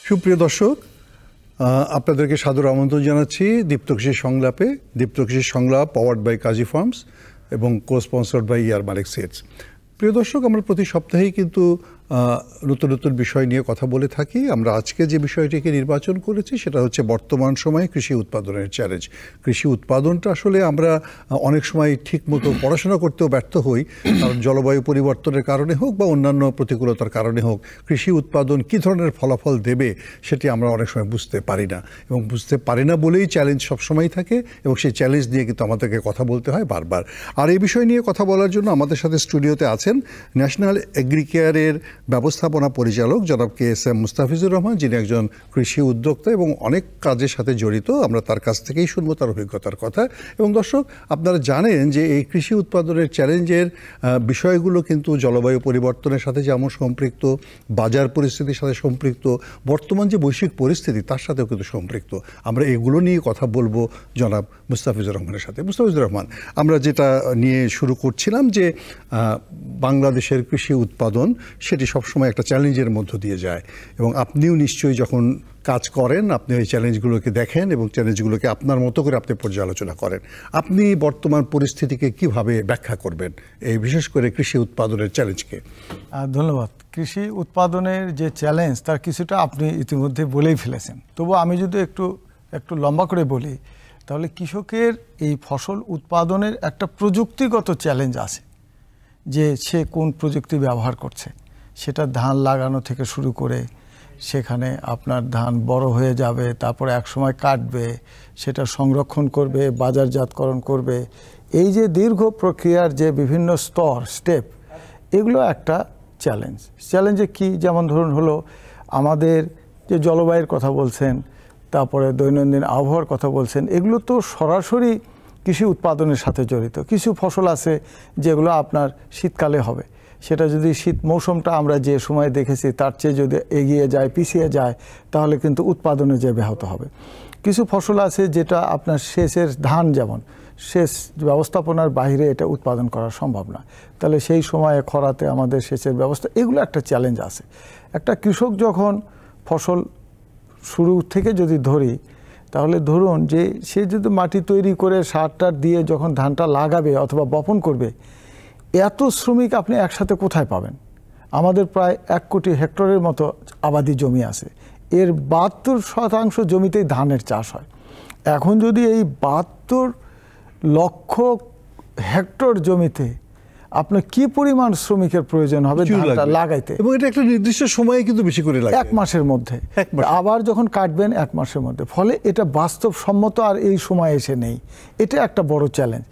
সুপ্রিয় দর্শক, আপনাদেরকে সাদর আমন্ত্রণ জানাচ্ছি দীপ্ত কৃষি সংলাপে। দীপ্ত কৃষি সংলাপ পাওয়ার্ড বাই কাজী ফার্মস এবং কো-স্পন্সর্ড বাই ইয়ার মালিক সিডস। প্রিয় দর্শক, আমরা প্রতি সপ্তাহেই কিন্তু নতুন নতুন বিষয় নিয়ে কথা বলে থাকি। আমরা আজকে যে বিষয়টিকে নির্বাচন করেছি সেটা হচ্ছে বর্তমান সময়ে কৃষি উৎপাদনের চ্যালেঞ্জ। কৃষি উৎপাদনটা আসলে আমরা অনেক সময় ঠিকমতো পড়াশোনা করতেও ব্যর্থ হই, কারণ জলবায়ু পরিবর্তনের কারণে হোক বা অন্যান্য প্রতিকূলতার কারণে হোক, কৃষি উৎপাদন কী ধরনের ফলাফল দেবে সেটি আমরা অনেক সময় বুঝতে পারি না, এবং বুঝতে পারি না বলেই চ্যালেঞ্জ সবসময় থাকে, এবং সেই চ্যালেঞ্জ নিয়ে কিন্তু আমাদেরকে কথা বলতে হয় বারবার। আর এই বিষয় নিয়ে কথা বলার জন্য আমাদের সাথে স্টুডিওতে আছেন ন্যাশনাল এগ্রিকেয়ারের ব্যবস্থাপনা পরিচালক জনাব KSM মুস্তাফিজুর রহমান, যিনি একজন কৃষি উদ্যোক্তা এবং অনেক কাজের সাথে জড়িত। আমরা তার কাছ থেকেই শুনবো তার অভিজ্ঞতার কথা। এবং দর্শক, আপনারা জানেন যে এই কৃষি উৎপাদনের চ্যালেঞ্জের বিষয়গুলো কিন্তু জলবায়ু পরিবর্তনের সাথে যেমন সম্পৃক্ত, বাজার পরিস্থিতির সাথে সম্পৃক্ত, বর্তমান যে বৈশ্বিক পরিস্থিতি তার সাথেও কিন্তু সম্পৃক্ত। আমরা এগুলো নিয়ে কথা বলবো জনাব মুস্তাফিজুর রহমানের সাথে। মুস্তাফিজুর রহমান, আমরা যেটা নিয়ে শুরু করছিলাম যে বাংলাদেশের কৃষি উৎপাদন সেটি সবসময় একটা চ্যালেঞ্জের মধ্য দিয়ে যায়, এবং আপনিও নিশ্চয়ই যখন কাজ করেন আপনি ওই চ্যালেঞ্জগুলোকে দেখেন এবং চ্যালেঞ্জগুলোকে আপনার মতো করে আপনি পর্যালোচনা করেন। আপনি বর্তমান পরিস্থিতিকে কিভাবে ব্যাখ্যা করবেন, এই বিশেষ করে কৃষি উৎপাদনের চ্যালেঞ্জকে? ধন্যবাদ। কৃষি উৎপাদনের যে চ্যালেঞ্জ তার কিছুটা আপনি ইতিমধ্যে বলেই ফেলেছেন। তবু আমি যদি একটু লম্বা করে বলি, তাহলে কৃষকের এই ফসল উৎপাদনের একটা প্রযুক্তিগত চ্যালেঞ্জ আছে, যে সে কোন প্রযুক্তি ব্যবহার করছে। সেটা ধান লাগানো থেকে শুরু করে সেখানে আপনার ধান বড় হয়ে যাবে, তারপরে একসময় কাটবে, সেটা সংরক্ষণ করবে, বাজারজাতকরণ করবে। এই যে দীর্ঘ প্রক্রিয়ার যে বিভিন্ন স্টেপ, এগুলো একটা চ্যালেঞ্জে কি, যেমন ধরুন হলো আমাদের যে জলবায়ুর কথা বলছেন, তারপরে দৈনন্দিন আবহাওয়ার কথা বলছেন, এগুলো তো সরাসরি কৃষি উৎপাদনের সাথে জড়িত। কিছু ফসল আছে যেগুলো আপনার শীতকালে হবে, সেটা যদি শীত মৌসুমটা আমরা যে সময় দেখেছি তার চেয়ে যদি এগিয়ে যায়, পিছিয়ে যায়, তাহলে কিন্তু উৎপাদনে যে ব্যাহত হবে। কিছু ফসল আছে যেটা আপনার সেচের ধান, যেমন সেচ ব্যবস্থাপনার বাইরে এটা উৎপাদন করা সম্ভব না, তাহলে সেই সময়ে খরাতে আমাদের সেচের ব্যবস্থা, এগুলো একটা চ্যালেঞ্জ আছে। একটা কৃষক যখন ফসল শুরু থেকে যদি ধরি, তাহলে ধরুন যে সে যদি মাটি তৈরি করে সার দিয়ে যখন ধানটা লাগাবে অথবা বপন করবে, এত শ্রমিক আপনি একসাথে কোথায় পাবেন? আমাদের প্রায় 1 কোটি হেক্টরের মতো আবাদি জমি আছে, এর 72% জমিতেই ধানের চাষ হয়। এখন যদি এই 72 লক্ষ হেক্টর জমিতে আপনার কি পরিমাণ শ্রমিকের প্রয়োজন হবে ধানটা লাগাইতে, এবং এটা একটা নির্দিষ্ট সময়ে কিন্তু বেশি করে লাগে, 1 মাসের মধ্যে, আবার যখন কাটবেন 1 মাসের মধ্যে। ফলে এটা বাস্তবসম্মত আর এই সময় এসে নেই। এটা একটা বড় চ্যালেঞ্জ।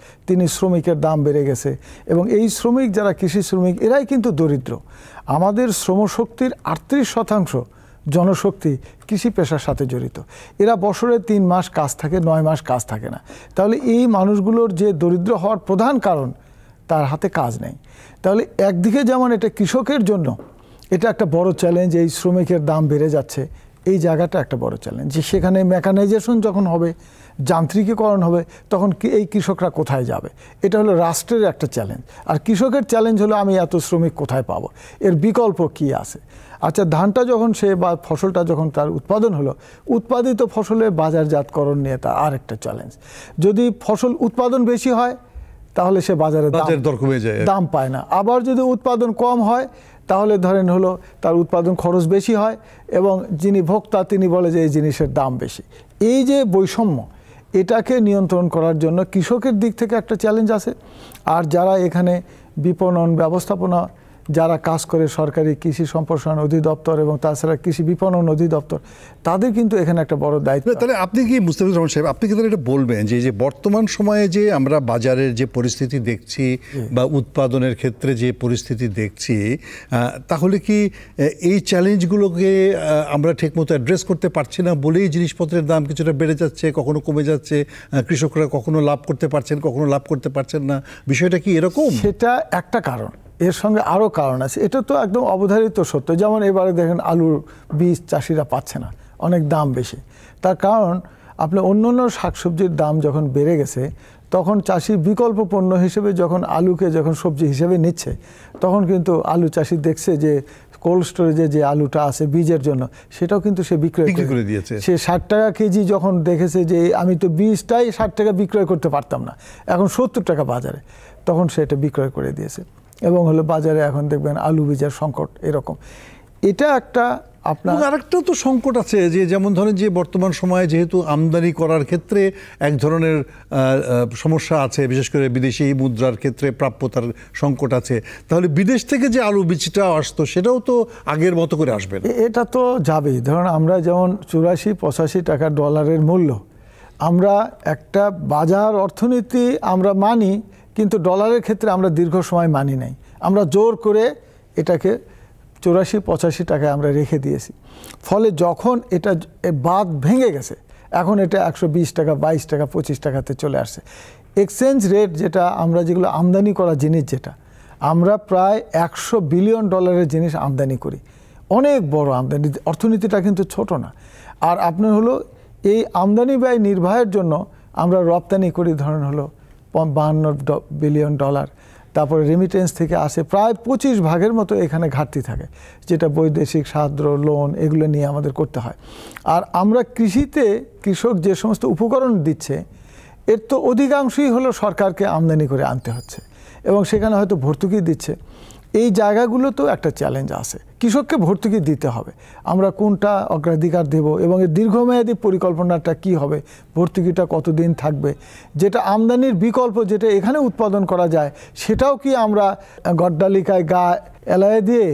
শ্রমিকের দাম বেড়ে গেছে, এবং এই শ্রমিক যারা কৃষি শ্রমিক, এরাই কিন্তু দরিদ্র। আমাদের শ্রমশক্তির 38% জনশক্তি কৃষি পেশার সাথে জড়িত। এরা বছরে 3 মাস কাজ থাকে, 9 মাস কাজ থাকে না। তাহলে এই মানুষগুলোর যে দরিদ্র হওয়ার প্রধান কারণ, তার হাতে কাজ নেই। তাহলে একদিকে যেমন এটা কৃষকের জন্য এটা একটা বড় চ্যালেঞ্জ, এই শ্রমিকের দাম বেড়ে যাচ্ছে, এই জায়গাটা একটা বড় চ্যালেঞ্জ। যে সেখানে মেকানাইজেশন যখন হবে, যান্ত্রিকীকরণ হবে, তখন এই কৃষকরা কোথায় যাবে? এটা হলো রাষ্ট্রের একটা চ্যালেঞ্জ। আর কৃষকের চ্যালেঞ্জ হলো আমি এত শ্রমিক কোথায় পাবো, এর বিকল্প কি আছে? আচ্ছা, ধানটা যখন বা ফসলটা যখন তার উৎপাদন হলো, উৎপাদিত ফসলের বাজারজাতকরণ নিয়ে তা আরেকটা চ্যালেঞ্জ। যদি ফসল উৎপাদন বেশি হয়, তাহলে সে বাজারে দাম পায় না। আবার যদি উৎপাদন কম হয়, তাহলে ধরেন হলো তার উৎপাদন খরচ বেশি হয়, এবং যিনি ভোক্তা তিনি বলে যে এই জিনিসের দাম বেশি। এই যে বৈষম্য, এটাকে নিয়ন্ত্রণ করার জন্য কৃষকের দিক থেকে একটা চ্যালেঞ্জ আছে। আর যারা এখানে বিপণন ব্যবস্থাপনা যারা কাজ করে, সরকারি কৃষি সম্প্রসারণ অধিদপ্তর এবং তাছাড়া কৃষি বিপণন অধিদপ্তর, তাদের কিন্তু এখানে একটা বড় দায়িত্ব। তাহলে আপনি কি মুস্তাফিজুর রহমান সাহেব, আপনি কি তাহলে এটা বলবেন যে বর্তমান সময়ে যে আমরা বাজারের যে পরিস্থিতি দেখছি বা উৎপাদনের ক্ষেত্রে যে পরিস্থিতি দেখছি, তাহলে কি এই চ্যালেঞ্জগুলোকে আমরা ঠিকমতো অ্যাড্রেস করতে পারছি না বলেই জিনিসপত্রের দাম কিছুটা বেড়ে যাচ্ছে, কখনো কমে যাচ্ছে, কৃষকরা কখনো লাভ করতে পারছেন, কখনো লাভ করতে পারছেন না? বিষয়টা কি এরকম? সেটা একটা কারণ, এর সঙ্গে আরও কারণ আছে। এটা তো একদম অবধারিত সত্য। যেমন এবারে দেখেন আলুর বীজ চাষিরা পাচ্ছে না, অনেক দাম বেশি। তার কারণ আপনি অন্য শাকসবজির দাম যখন বেড়ে গেছে, তখন চাষি বিকল্প পণ্য হিসেবে যখন আলুকে যখন সবজি হিসেবে নিচ্ছে, তখন কিন্তু আলু চাষি দেখছে যে কোল্ড স্টোরেজে যে আলুটা আছে বীজের জন্য, সেটাও কিন্তু সে বিক্রয় করে দিয়েছে। সে 60 টাকা কেজি যখন দেখেছে যে আমি তো বীজটাই 60 টাকা বিক্রয় করতে পারতাম না, এখন 70 টাকা বাজারে, তখন সে এটা বিক্রয় করে দিয়েছে। এবং হলো বাজারে এখন দেখবেন আলু বীজের সংকট এরকম। এটা একটা আপনার আরেকটা তো সংকট আছে যে যেমন ধরেন যে বর্তমান সময়ে যেহেতু আমদানি করার ক্ষেত্রে এক ধরনের সমস্যা আছে, বিশেষ করে বিদেশি মুদ্রার ক্ষেত্রে প্রাপ্যতার সংকট আছে, তাহলে বিদেশ থেকে যে আলু বীজটা আসতো সেটাও তো আগের মতো করে আসবে না। এটা তো যাবেই। ধরুন আমরা যেমন 84-85 টাকা ডলারের মূল্য, আমরা একটা বাজার অর্থনীতি আমরা মানি, কিন্তু ডলারের ক্ষেত্রে আমরা দীর্ঘ সময় মানি নাই। আমরা জোর করে এটাকে 84-85 টাকায় আমরা রেখে দিয়েছি। ফলে যখন এটা বাদ ভেঙে গেছে, এখন এটা 120 টাকা, 22 টাকা, 25 টাকাতে চলে আসছে। এক্সচেঞ্জ রেট যেটা আমরা যেগুলো আমদানি করা জিনিস, যেটা আমরা প্রায় $100 বিলিয়ন জিনিস আমদানি করি, অনেক বড় আমদানি, অর্থনীতিটা কিন্তু ছোট না। আর আপনার হলো এই আমদানি ব্যয় নির্বাহের জন্য আমরা রপ্তানি করি ধরেন হলো $52 বিলিয়ন। তারপরে রেমিটেন্স থেকে আসে প্রায় 25 ভাগের মতো এখানে ঘাটতি থাকে, যেটা বৈদেশিক সাহায্য, লোন, এগুলো নিয়ে আমাদের করতে হয়। আর আমরা কৃষিতে কৃষক যে সমস্ত উপকরণ দিচ্ছে, এর তো অধিকাংশই হলো সরকারকে আমদানি করে আনতে হচ্ছে, এবং সেখানে হয়তো ভর্তুকি দিচ্ছে। এই জায়গাগুলো তো একটা চ্যালেঞ্জ আছে, কৃষককে ভর্তুকি দিতে হবে। আমরা কোনটা অগ্রাধিকার দেব এবং এর দীর্ঘমেয়াদী পরিকল্পনাটা কি হবে, ভর্তুকিটা কতদিন থাকবে, যেটা আমদানির বিকল্প যেটা এখানে উৎপাদন করা যায়, সেটাও কি আমরা গড্ডালিকায় গা এলায় দিয়ে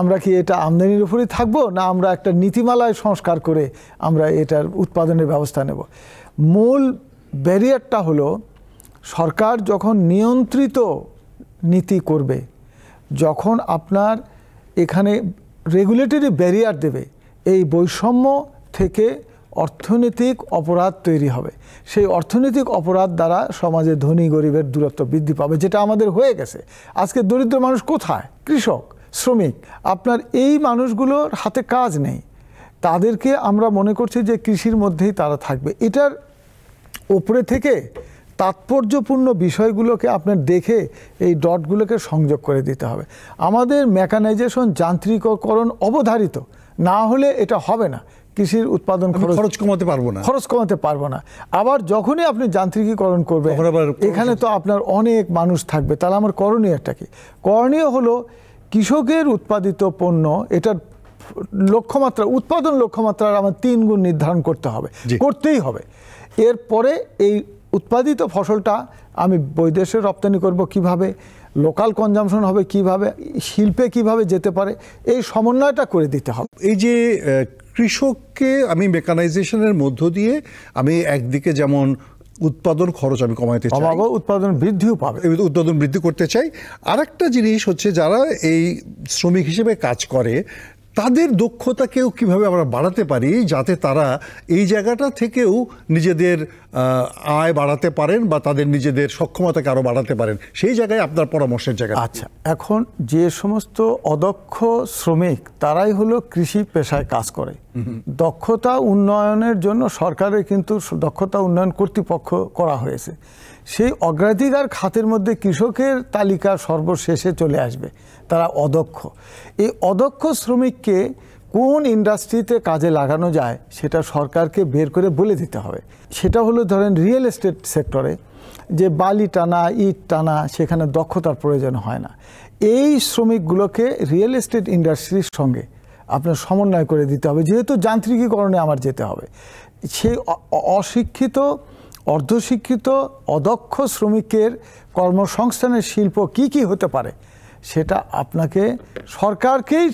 আমরা কি এটা আমদানির উপরই থাকবো, না আমরা একটা নীতিমালায় সংস্কার করে আমরা এটার উৎপাদনের ব্যবস্থা নেব? মূল ব্যারিয়ারটা হলো সরকার যখন নিয়ন্ত্রিত নীতি করবে, যখন আপনার এখানে রেগুলেটরি ব্যারিয়ার দেবে, এই বৈষম্য থেকে অর্থনৈতিক অপরাধ তৈরি হবে। সেই অর্থনৈতিক অপরাধ দ্বারা সমাজে ধনী গরিবের দূরত্ব বৃদ্ধি পাবে, যেটা আমাদের হয়ে গেছে। আজকে দরিদ্র মানুষ কোথায়? কৃষক, শ্রমিক, আপনার এই মানুষগুলোর হাতে কাজ নেই, তাদেরকে আমরা মনে করছি যে কৃষির মধ্যেই তারা থাকবে। এটার উপরে থেকে তাৎপর্যপূর্ণ বিষয়গুলোকে আপনার দেখে এই ডটগুলোকে সংযোগ করে দিতে হবে। আমাদের মেকানাইজেশন, যান্ত্রিককরণ অবধারিত না হলে এটা হবে না। কৃষির উৎপাদন খরচ কমাতে পারবো না। আবার যখনই আপনি যান্ত্রিকীকরণ করবেন, এখানে তো আপনার অনেক মানুষ থাকবে, তাহলে আমার করণীয়টা কি? করণীয় হলো কৃষকের উৎপাদিত পণ্য, এটার লক্ষ্যমাত্রা, উৎপাদন লক্ষ্যমাত্রার আমার 3 গুণ নির্ধারণ করতে হবে, করতেই হবে। এরপরে এই উৎপাদিত ফসলটা আমি বৈদেশে রপ্তানি করব কিভাবে, লোকাল কনজামশন হবে কিভাবে, শিল্পে কিভাবে যেতে পারে, এই সমন্বয়টা করে দিতে হবে। এই যে কৃষককে আমি মেকানাইজেশনের মধ্য দিয়ে আমি একদিকে যেমন উৎপাদন খরচ আমি কমাতে চাই, উৎপাদন বৃদ্ধিও পাবে, উৎপাদন বৃদ্ধি করতে চাই। আরেকটা জিনিস হচ্ছে যারা এই শ্রমিক হিসেবে কাজ করে, তাদের দক্ষতাকেও কিভাবে আমরা বাড়াতে পারি, যাতে তারা এই জায়গাটা থেকেও নিজেদের আয় বাড়াতে পারেন বা তাদের নিজেদের সক্ষমতাকে আরও বাড়াতে পারেন, সেই জায়গায় আপনার পরামর্শের জায়গা। আচ্ছা, এখন যে সমস্ত অদক্ষ শ্রমিক, তারাই হলো কৃষি পেশায় কাজ করে। দক্ষতা উন্নয়নের জন্য সরকারের কিন্তু দক্ষতা উন্নয়ন কর্তৃপক্ষ করা হয়েছে। সেই অগ্রাধিকার খাতের মধ্যে কৃষকের তালিকা সর্বশেষে চলে আসবে, তারা অদক্ষ। এই অদক্ষ শ্রমিককে কোন ইন্ডাস্ট্রিতে কাজে লাগানো যায় সেটা সরকারকে বের করে বলে দিতে হবে। সেটা হলো ধরেন রিয়েল এস্টেট সেক্টরে, যে বালি টানা, ইট টানা, সেখানে দক্ষতার প্রয়োজন হয় না। এই শ্রমিকগুলোকে রিয়েল এস্টেট ইন্ডাস্ট্রির সঙ্গে আপনার সমন্বয় করে দিতে হবে, যেহেতু যান্ত্রিকীকরণে আমার যেতে হবে। সেই অশিক্ষিত, অর্ধশিক্ষিত, অদক্ষ শ্রমিকের কর্মসংস্থানের শিল্প কি কি হতে পারে, সেটা আপনাকে সরকারকেই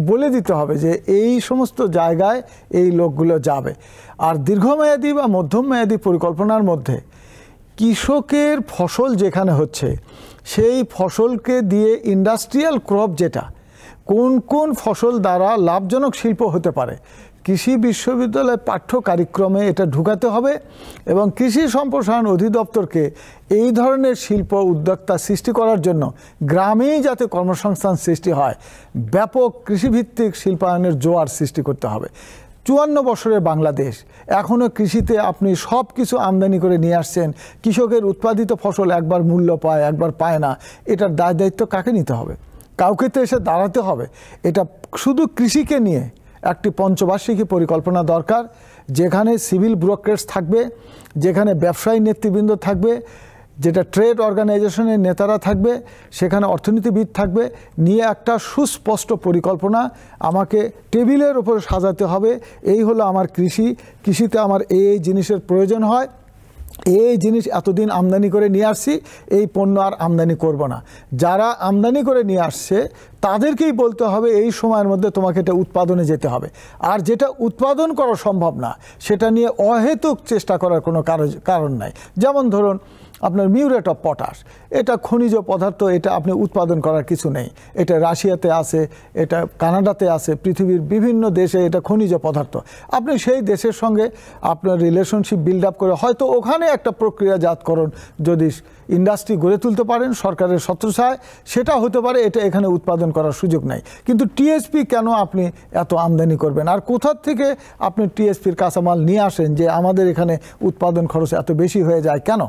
বলে দিতে হবে যে এই সমস্ত জায়গায় এই লোকগুলো যাবে। আর দীর্ঘমেয়াদী বা মধ্যমমেয়াদী পরিকল্পনার মধ্যে কৃষকের ফসল যেখানে হচ্ছে, সেই ফসলকে দিয়ে ইন্ডাস্ট্রিয়াল ক্রপ, যেটা কোন কোন ফসল দ্বারা লাভজনক শিল্প হতে পারে, কৃষি বিশ্ববিদ্যালয়ের পাঠ্য কার্যক্রমে এটা ঢুকাতে হবে। এবং কৃষি সম্প্রসারণ অধিদপ্তরকে এই ধরনের শিল্প উদ্যোক্তা সৃষ্টি করার জন্য গ্রামেই যাতে কর্মসংস্থান সৃষ্টি হয়, ব্যাপক কৃষিভিত্তিক শিল্পায়নের জোয়ার সৃষ্টি করতে হবে। 54 বছরের বাংলাদেশ, এখনও কৃষিতে আপনি সব কিছু আমদানি করে নিয়ে আসছেন, কৃষকের উৎপাদিত ফসল একবার মূল্য পায় একবার পায় না, এটার দায় দায়িত্ব কাকে নিতে হবে? কাউকে তো এসে দাঁড়াতে হবে। এটা শুধু কৃষিকে নিয়ে একটি পঞ্চবার্ষিকী পরিকল্পনা দরকার, যেখানে সিভিল ব্যুরোক্রেটস থাকবে, যেখানে ব্যবসায়ী নেতৃবৃন্দ থাকবে, যেটা ট্রেড অর্গানাইজেশনের নেতারা থাকবে, সেখানে অর্থনীতিবিদ থাকবে, নিয়ে একটা সুস্পষ্ট পরিকল্পনা আমাকে টেবিলের উপরে সাজাতে হবে। এই হলো আমার কৃষিতে আমার এই জিনিসের প্রয়োজন হয়, এই জিনিস এতদিন আমদানি করে নিয়ে আসছি, এই পণ্য আর আমদানি করব না। যারা আমদানি করে নিয়ে আসছে তাদেরকেই বলতে হবে এই সময়ের মধ্যে তোমাকে এটা উৎপাদনে যেতে হবে। আর যেটা উৎপাদন করা সম্ভব না সেটা নিয়ে অহেতুক চেষ্টা করার কোনো কারণ নাই। যেমন ধরুন আপনার মিউরেট অফ পটাশ, এটা খনিজ পদার্থ, এটা আপনি উৎপাদন করার কিছু নেই। এটা রাশিয়াতে আছে, এটা কানাডাতে আছে, পৃথিবীর বিভিন্ন দেশে এটা খনিজ পদার্থ। আপনি সেই দেশের সঙ্গে আপনার রিলেশনশিপ বিল্ড আপ করে হয়তো ওখানে একটা প্রক্রিয়াজাতকরণ যদি ইন্ডাস্ট্রি গড়ে তুলতে পারেন সরকারের ছত্রছায়ায়, সেটা হতে পারে। এটা এখানে উৎপাদন করার সুযোগ নাই। কিন্তু টিএসপি কেন আপনি এত আমদানি করবেন? আর কোথার থেকে আপনি টিএসপির কাঁচামাল নিয়ে আসেন যে আমাদের এখানে উৎপাদন খরচ এত বেশি হয়ে যায় কেন?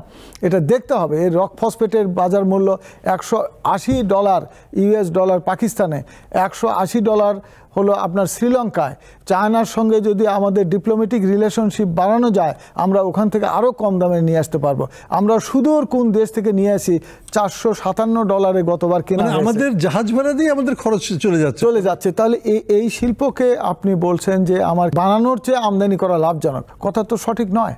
এটা দেখতে হবে। এর রক ফসফেটের বাজার মূল্য $180 ইউএস ডলার পাকিস্তানে, $180 হলো আপনার শ্রীলঙ্কায়। চায়নার সঙ্গে যদি আমাদের ডিপ্লোম্যাটিক রিলেশনশিপ বাড়ানো যায়, আমরা ওখান থেকে আরও কম দামে নিয়ে আসতে পারবো। আমরা সুদূর কোন দেশ থেকে নিয়ে আসি $457 গতবার কেনা, আমাদের জাহাজ ভাড়া দিয়ে আমাদের খরচ চলে যাচ্ছে। তাহলে এই শিল্পকে আপনি বলছেন যে আমার বানানোর চেয়ে আমদানি করা লাভজনক, কথা তো সঠিক নয়।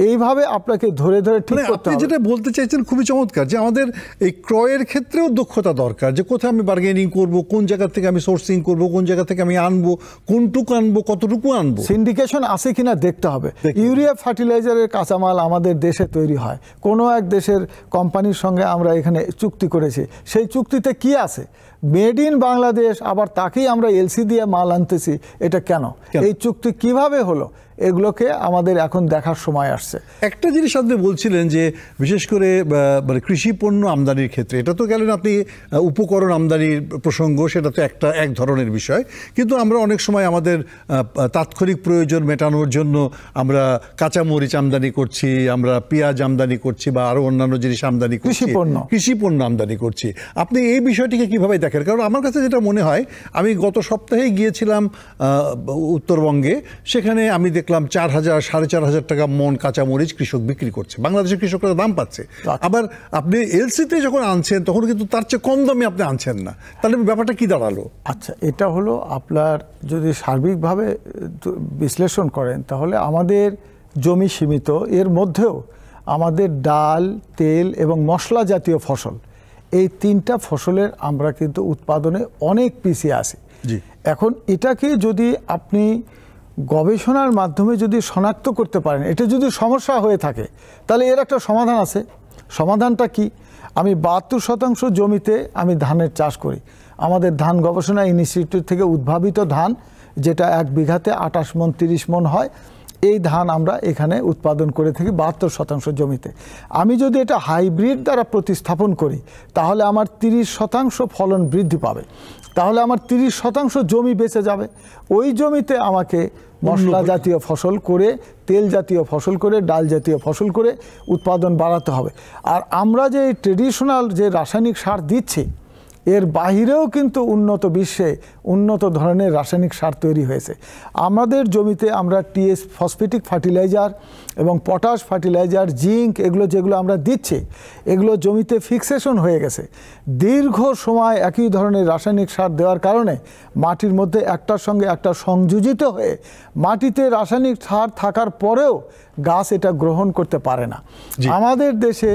এইভাবে আপনাকে ধরে ধরে ঠিক করতে হবে। যেটা বলতে চাইছেন খুবই চমৎকার, যে আমাদের এই ক্রয়ের ক্ষেত্রেও দক্ষতা দরকার, যে কোথায় আমি বার্গেনিং করব, কোন জায়গা থেকে আমি সোর্সিং করব, কোন জায়গা থেকে আমি আনবো, কোনটুকু আনবো, কতটুকু আনবো। সিন্ডিকেশন আছে কিনা দেখতে হবে। ইউরিয়া ফার্টিলাইজারের কাঁচামাল আমাদের দেশে তৈরি হয়, কোনো এক দেশের কোম্পানির সঙ্গে আমরা এখানে চুক্তি করেছি। সেই চুক্তিতে কি আছে? মেড ইন বাংলাদেশ, আবার তাকেই আমরা এলসি দিয়ে মাল আনতেছি। এটা কেন? এই চুক্তি কিভাবে হলো? এগুলোকে আমাদের এখন দেখার সময় আসছে। একটা জিনিস আপনি বলছিলেন যে বিশেষ করে মানে কৃষি পণ্য আমদানির ক্ষেত্রে, এটা তো গেলেন আপনি উপকরণ আমদানির প্রসঙ্গ, সেটা তো এক ধরনের বিষয়। কিন্তু আমরা অনেক সময় আমাদের তাৎক্ষণিক প্রয়োজন মেটানোর জন্য আমরা কাঁচামরিচ আমদানি করছি, আমরা পেঁয়াজ আমদানি করছি, বা আরও অন্যান্য জিনিস আমদানি করছি, কৃষি পণ্য আমদানি করছি। আপনি এই বিষয়টিকে কীভাবে দেখেন? কারণ আমার কাছে যেটা মনে হয়, আমি গত সপ্তাহে গিয়েছিলাম উত্তরবঙ্গে, সেখানে আমি দেখলাম 4,000-4,500 টাকা মন কাঁচামরিচ কৃষক বিক্রি করছে, বাংলাদেশের কৃষকরা দাম পাচ্ছে। আবার আপনি এলসিতে যখন আনছেন তখন কিন্তু তার চেয়ে কম দামে আপনি আনছেন না। তাহলে ব্যাপারটা কি দাঁড়ালো? আচ্ছা, এটা হলো আপনার যদি সার্বিকভাবে বিশ্লেষণ করেন তাহলে আমাদের জমি সীমিত, এর মধ্যেও আমাদের ডাল, তেল এবং মশলা জাতীয় ফসল, এই তিনটা ফসলের আমরা কিন্তু উৎপাদনে অনেক পিছিয়ে আছি। এখন এটাকে যদি আপনি গবেষণার মাধ্যমে যদি শনাক্ত করতে পারেন, এটা যদি সমস্যা হয়ে থাকে তাহলে এর একটা সমাধান আছে। সমাধানটা কি? আমি 72% জমিতে আমি ধানের চাষ করি। আমাদের ধান গবেষণা ইনস্টিটিউট থেকে উদ্ভাবিত ধান, যেটা 1 বিঘাতে 28 মণ 30 মণ হয়, এই ধান আমরা এখানে উৎপাদন করে থাকি 72% জমিতে। আমি যদি এটা হাইব্রিড দ্বারা প্রতিস্থাপন করি তাহলে আমার 30% ফলন বৃদ্ধি পাবে। তাহলে আমার 30% জমি বেঁচে যাবে। ওই জমিতে আমাকে মশলা জাতীয় ফসল করে, তেল জাতীয় ফসল করে, ডাল জাতীয় ফসল করে উৎপাদন বাড়াতে হবে। আর আমরা যে ট্রেডিশনাল যে রাসায়নিক সার দিচ্ছি, এর বাহিরেও কিন্তু উন্নত বিশ্বে উন্নত ধরনের রাসায়নিক সার তৈরি হয়েছে। আমাদের জমিতে আমরা টিএস ফসফেটিক ফার্টিলাইজার এবং পটাশ ফার্টিলাইজার, জিঙ্ক, যেগুলো আমরা দিচ্ছি, এগুলো জমিতে ফিক্সেশন হয়ে গেছে। দীর্ঘ সময় একই ধরনের রাসায়নিক সার দেওয়ার কারণে মাটির মধ্যে একটার সঙ্গে একটা সংযোজিত হয়ে মাটিতে রাসায়নিক সার থাকার পরেও গাছ এটা গ্রহণ করতে পারে না। আমাদের দেশে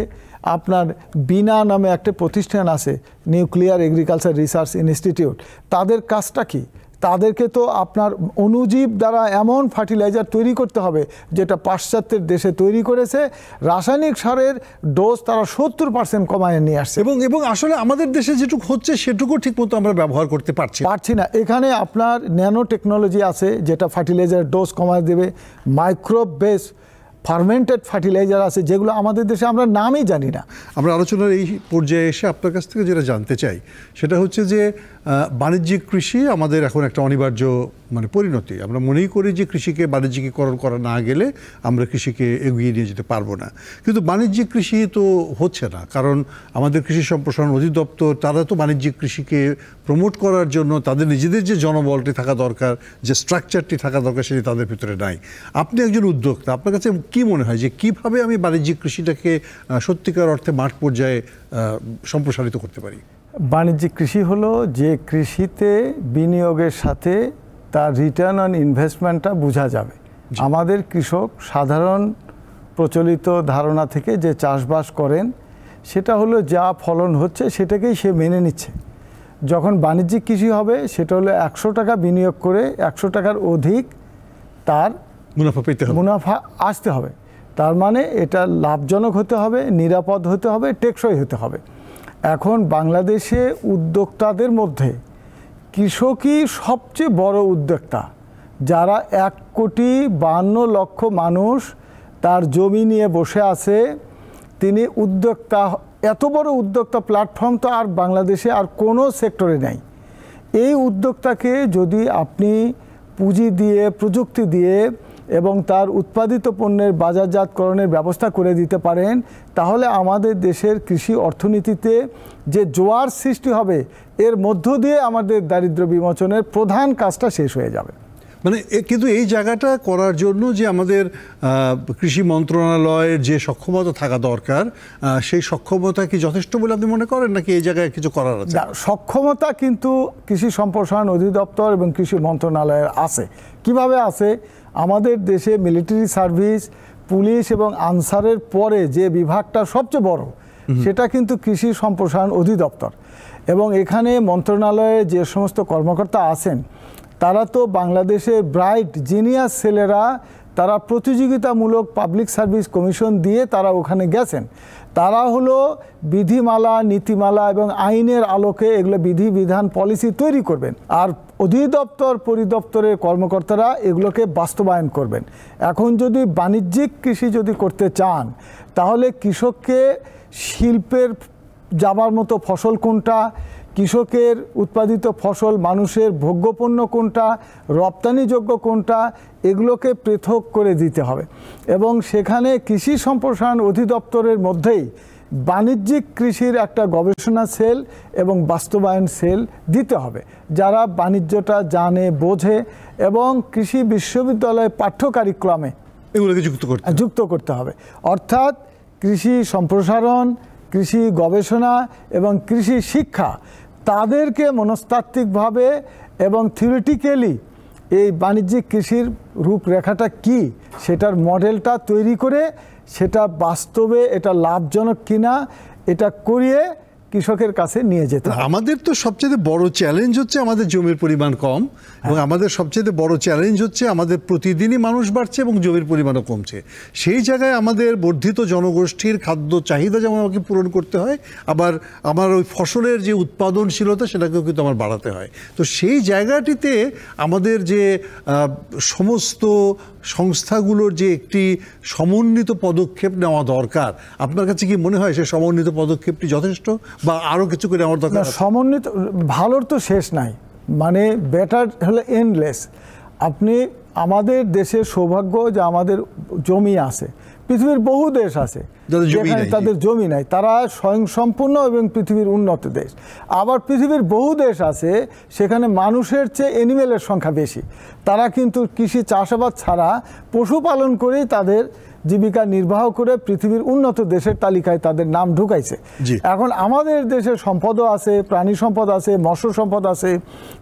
আপনার বিনা নামে একটা প্রতিষ্ঠান আছে, নিউক্লিয়ার এগ্রিকালচার রিসার্চ ইনস্টিটিউট। তাদের কাজটা কি? তাদেরকে তো আপনার অণুজীব দ্বারা এমন ফার্টিলাইজার তৈরি করতে হবে যেটা পাশ্চাত্যের দেশে তৈরি করেছে। রাসায়নিক সারের ডোজ তারা 70% কমায় নিয়ে আসছে। এবং আসলে আমাদের দেশে যেটুকু হচ্ছে সেটুকু ঠিকমতো আমরা ব্যবহার করতে পারছি না। এখানে আপনার ন্যানো টেকনোলজি আছে যেটা ফার্টিলাইজার ডোজ কমায় দেবে। মাইক্রোব বেস ফার্মেন্টেড ফার্টিলাইজার আছে যেগুলো আমাদের দেশে আমরা নামই জানি না। আমরা আলোচনার এই পর্যায়ে এসে আপনার কাছ থেকে যেটা জানতে চাই সেটা হচ্ছে যে বাণিজ্যিক কৃষি আমাদের এখন একটা অনিবার্য পরিণতি। আমরা মনেই করি যে কৃষিকে বাণিজ্যিকীকরণ করা না গেলে আমরা কৃষিকে এগিয়ে নিয়ে যেতে পারবো না, কিন্তু বাণিজ্যিক কৃষি তো হচ্ছে না, কারণ আমাদের কৃষি সম্প্রসারণ অধিদপ্তর তারা তো বাণিজ্যিক কৃষিকে প্রমোট করার জন্য তাদের নিজেদের যে জনবলটি থাকা দরকার, যে স্ট্রাকচারটি থাকা দরকার, সেটি তাদের ভিতরে নাই। আপনি একজন উদ্যোক্তা, আপনার কাছে কি মনে হয় যে কিভাবে আমি বাণিজ্যিক কৃষিটাকে সত্যিকার অর্থে মাঠ পর্যায়ে সম্প্রসারিত করতে পারি? বাণিজ্যিক কৃষি হলো যে কৃষিতে বিনিয়োগের সাথে তার রিটার্ন অন ইনভেস্টমেন্টটা বোঝা যাবে। আমাদের কৃষক সাধারণ প্রচলিত ধারণা থেকে যে চাষবাস করেন সেটা হলো যা ফলন হচ্ছে সেটাকেই সে মেনে নিচ্ছে। যখন বাণিজ্যিক কৃষি হবে সেটা হলো 100 টাকা বিনিয়োগ করে 100 টাকার অধিক তার মুনাফা আসতে হবে। তার মানে এটা লাভজনক হতে হবে, নিরাপদ হতে হবে, টেকসই হতে হবে। এখন বাংলাদেশে উদ্যোক্তাদের মধ্যে কৃষকই সবচেয়ে বড় উদ্যোক্তা, যারা 1,52,00,000 মানুষ তার জমি নিয়ে বসে আছে। তিনি উদ্যোক্তা, এত বড় উদ্যোক্তা প্ল্যাটফর্ম তো আর বাংলাদেশে আর কোনো সেক্টরে নেই। এই উদ্যোক্তাকে যদি আপনি পুঁজি দিয়ে, প্রযুক্তি দিয়ে এবং তার উৎপাদিত পণ্যের বাজারজাতকরণের ব্যবস্থা করে দিতে পারেন, তাহলে আমাদের দেশের কৃষি অর্থনীতিতে যে জোয়ার সৃষ্টি হবে, এর মধ্য দিয়ে আমাদের দারিদ্র্য বিমোচনের প্রধান কাজটা শেষ হয়ে যাবে। কিন্তু এই জায়গাটা করার জন্য যে আমাদের কৃষি মন্ত্রণালয়ের যে সক্ষমতা থাকা দরকার, সেই সক্ষমতা কি যথেষ্ট বলে আপনি মনে করেন, নাকি এই জায়গায় কিছু করার আছে? সক্ষমতা কিন্তু কৃষি সম্প্রসারণ অধিদপ্তর এবং কৃষি মন্ত্রণালয়ের আছে। কিভাবে আছে? আমাদের দেশে মিলিটারি সার্ভিস, পুলিশ এবং আনসারের পরে যে বিভাগটা সবচেয়ে বড় সেটা কিন্তু কৃষি সম্প্রসারণ অধিদপ্তর। এবং এখানে মন্ত্রণালয়ে যে সমস্ত কর্মকর্তা আছেন তারা তো বাংলাদেশের ব্রাইট জিনিয়াস ছেলেরা, তারা প্রতিযোগিতামূলক পাবলিক সার্ভিস কমিশন দিয়ে তারা ওখানে গেছেন। তারা হলো বিধিমালা, নীতিমালা এবং আইনের আলোকে এগুলো বিধিবিধান, পলিসি তৈরি করবেন, আর অধিদপ্তর পরিদপ্তরের কর্মকর্তারা এগুলোকে বাস্তবায়ন করবেন। এখন যদি বাণিজ্যিক কৃষি যদি করতে চান, তাহলে কৃষককে শিল্পের যাবার মতো ফসল কোনটা, কৃষকের উৎপাদিত ফসল মানুষের ভোগ্যপণ্য কোনটা, রপ্তানিযোগ্য কোনটা, এগুলোকে পৃথক করে দিতে হবে। এবং সেখানে কৃষি সম্প্রসারণ অধিদপ্তরের মধ্যেই বাণিজ্যিক কৃষির একটা গবেষণা সেল এবং বাস্তবায়ন সেল দিতে হবে, যারা বাণিজ্যটা জানে, বোঝে এবং কৃষি বিশ্ববিদ্যালয়ের পাঠ্য কারিকুলামে এগুলোকে যুক্ত করতে হবে। অর্থাৎ কৃষি সম্প্রসারণ, কৃষি গবেষণা এবং কৃষি শিক্ষা, তাদেরকে মনস্তাত্ত্বিকভাবে এবং থিওরিটিক্যালি এই বাণিজ্যিক কৃষির রূপরেখাটা কি সেটার মডেলটা তৈরি করে সেটা বাস্তবে এটা লাভজনক কিনা এটা করিয়ে কৃষকের কাছে নিয়ে যেতে হবে। আমাদের তো সবচেয়ে বড় চ্যালেঞ্জ হচ্ছে আমাদের জমির পরিমাণ কম, এবং আমাদের সবচেয়ে বড় চ্যালেঞ্জ হচ্ছে আমাদের প্রতিদিনই মানুষ বাড়ছে এবং জমির পরিমাণও কমছে। সেই জায়গায় আমাদের বর্ধিত জনগোষ্ঠীর খাদ্য চাহিদা যেমন আমাকে পূরণ করতে হয়, আবার আমার ওই ফসলের যে উৎপাদনশীলতা সেটাকেও কিন্তু আমার বাড়াতে হয়। তো সেই জায়গাটিতে আমাদের যে সমস্ত সংস্থাগুলোর যে একটি সমন্বিত পদক্ষেপ নেওয়া দরকার, আপনার কাছে কি মনে হয় সেই সমন্বিত পদক্ষেপটি যথেষ্ট, বা আরও কিছু করে আমার দরকার? সমন্বিত ভালোর তো শেষ নাই, বেটার হলে এন্ডলেস। আপনি, আমাদের দেশের সৌভাগ্য যে আমাদের জমি আছে, পৃথিবীর বহু দেশ আছে যেখানে তাদের জমি নাই, তারা স্বয়ংসম্পূর্ণ এবং পৃথিবীর উন্নত দেশ। আবার পৃথিবীর বহু দেশ আছে সেখানে মানুষের চেয়ে অ্যানিমেলের সংখ্যা বেশি, তারা কিন্তু কৃষি চাষাবাদ ছাড়া পশুপালন করেই তাদের জীবিকা নির্বাহ করে পৃথিবীর উন্নত দেশের তালিকায় তাদের নাম ঢুকাইছে। এখন আমাদের দেশে সম্পদও আছে, প্রাণী সম্পদ আছে, মৎস্য সম্পদ আছে,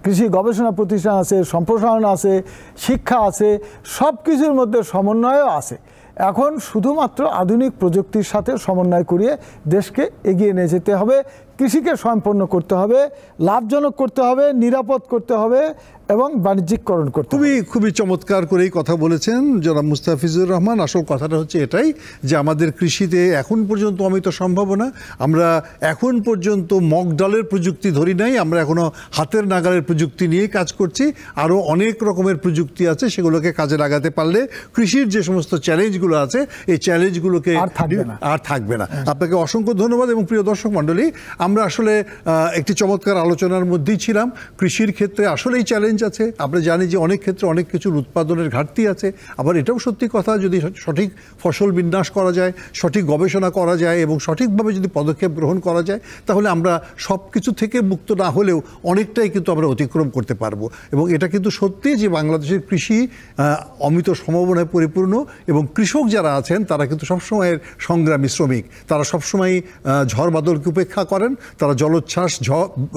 কৃষি গবেষণা প্রতিষ্ঠান আছে, সম্প্রসারণ আছে, শিক্ষা আছে, সব কিছুর মধ্যে সমন্বয়ও আছে। এখন শুধুমাত্র আধুনিক প্রযুক্তির সাথে সমন্বয় করিয়ে দেশকে এগিয়ে নিয়ে যেতে হবে কৃষিকে স্বয়ংপূর্ণ করতে হবে, লাভজনক করতে হবে, নিরাপদ করতে হবে এবং বাণিজ্যিকরণ করতে হবে। খুবই চমৎকার করেই কথা বলেছেন জনাব মুস্তাফিজুর রহমান। আসল কথাটা হচ্ছে এটাই যে আমাদের কৃষিতে এখন পর্যন্ত অমিত সম্ভাবনা। আমরা এখন পর্যন্ত মগ ডালের প্রযুক্তি ধরি নাই, আমরা এখনো হাতের নাগালের প্রযুক্তি নিয়ে কাজ করছি। আরও অনেক রকমের প্রযুক্তি আছে, সেগুলোকে কাজে লাগাতে পারলে কৃষির যে সমস্ত চ্যালেঞ্জগুলো আছে এই চ্যালেঞ্জগুলোকে আর থাকবে না। আপনাকে অসংখ্য ধন্যবাদ। এবং প্রিয় দর্শক মণ্ডলী, আমরা আসলে একটি চমৎকার আলোচনার মধ্যেই ছিলাম। কৃষির ক্ষেত্রে আসলেই চ্যালেঞ্জ আছে। আমরা জানি যে অনেক ক্ষেত্রে অনেক কিছুর উৎপাদনের ঘাটতি আছে। আবার এটাও সত্যি কথা, যদি সঠিক ফসল বিন্যাস করা যায়, সঠিক গবেষণা করা যায় এবং সঠিকভাবে যদি পদক্ষেপ গ্রহণ করা যায়, তাহলে আমরা সব কিছু থেকে মুক্ত না হলেও অনেকটাই কিন্তু আমরা অতিক্রম করতে পারবো। এবং এটা কিন্তু সত্যি যে বাংলাদেশের কৃষি অমিত সম্ভাবনায় পরিপূর্ণ এবং কৃষক যারা আছেন তারা কিন্তু সবসময়ের সংগ্রামী শ্রমিক। তারা সবসময় ঝড় বাদলকে উপেক্ষা করেন, তারা জলোচ্ছ্বাস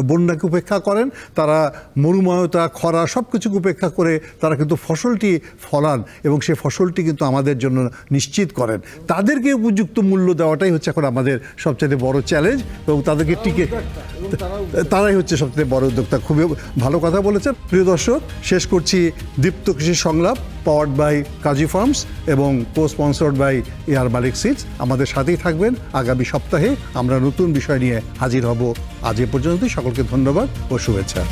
বন্যাকে উপেক্ষা করেন, তারা মরুময়তা খরা সব কিছুকে উপেক্ষা করে তারা কিন্তু ফসলটি ফলান এবং সেই ফসলটি কিন্তু আমাদের জন্য নিশ্চিত করেন। তাদেরকে উপযুক্ত মূল্য দেওয়াটাই হচ্ছে এখন আমাদের সবচেয়ে বড় চ্যালেঞ্জ এবং তাদেরকে টিকে তারাই হচ্ছে সবচেয়ে বড় উদ্যোক্তা। খুবই ভালো কথা বলেছেন। প্রিয় দর্শক, শেষ করছি দীপ্ত কৃষি সংলাপ, পাওয়ার্ড বাই কাজী ফার্মস এবং co sponsored by air Malik seeds. আমাদের সাথেই থাকবেন। আগামী সপ্তাহে আমরা নতুন বিষয় নিয়ে হাজির হব। আজ এ পর্যন্তই। সকলকে ধন্যবাদ ও শুভেচ্ছা।